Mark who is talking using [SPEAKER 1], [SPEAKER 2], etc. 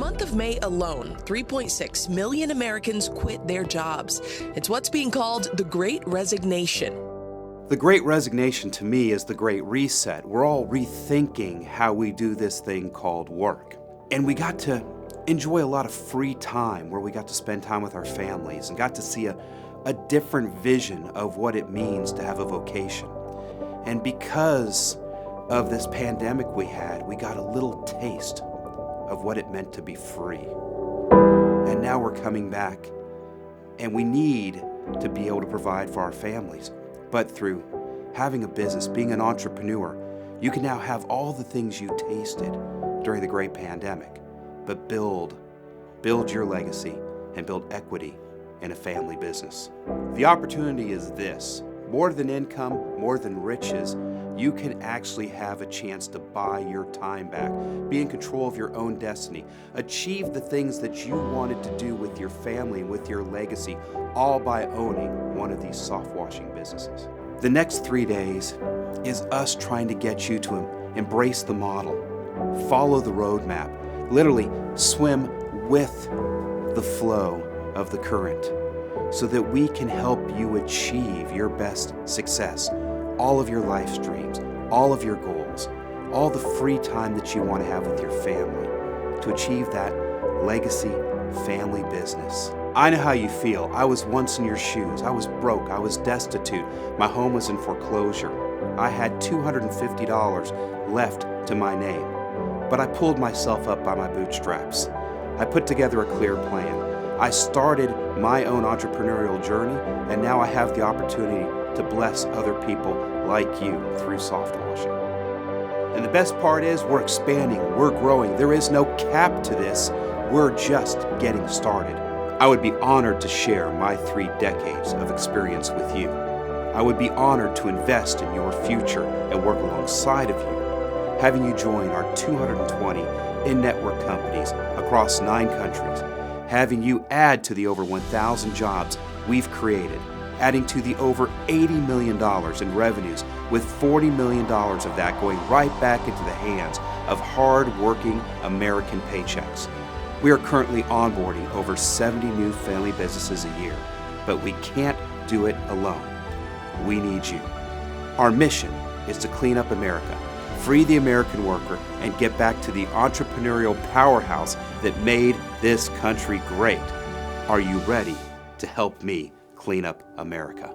[SPEAKER 1] month of May alone, 3.6 million Americans quit their jobs. It's what's being called the Great Resignation.
[SPEAKER 2] The Great Resignation to me is the Great Reset. We're all rethinking how we do this thing called work. And we got to enjoy a lot of free time where we got to spend time with our families and got to see a different vision of what it means to have a vocation. And because of this pandemic we had, we got a little taste of what it meant to be free. And now we're coming back, and we need to be able to provide for our families. But through having a business, being an entrepreneur, you can now have all the things you tasted during the great pandemic, but build your legacy and build equity in a family business. The opportunity is this: more than income, more than riches, you can actually have a chance to buy your time back, be in control of your own destiny, achieve the things that you wanted to do with your family and with your legacy, all by owning one of these soft washing businesses. The next 3 days is us trying to get you to embrace the model, follow the roadmap, literally swim with the flow of the current, so that we can help you achieve your best success, all of your life's dreams, all of your goals, all the free time that you want to have with your family to achieve that legacy family business. I know how you feel. I was once in your shoes. I was broke. I was destitute. My home was in foreclosure. I had $250 left to my name, but I pulled myself up by my bootstraps. I put together a clear plan. I started my own entrepreneurial journey, and now I have the opportunity to bless other people like you through soft washing. And the best part is we're expanding, we're growing. There is no cap to this. We're just getting started. I would be honored to share my 3 decades of experience with you. I would be honored to invest in your future and work alongside of you, having you join our 220 in-network companies across 9 countries, having you add to the over 1,000 jobs we've created, adding to the over $80 million in revenues, with $40 million of that going right back into the hands of hard-working American paychecks. We are currently onboarding over 70 new family businesses a year, but we can't do it alone. We need you. Our mission is to clean up America, free the American worker, and get back to the entrepreneurial powerhouse that made this country great. Are you ready to help me clean up America?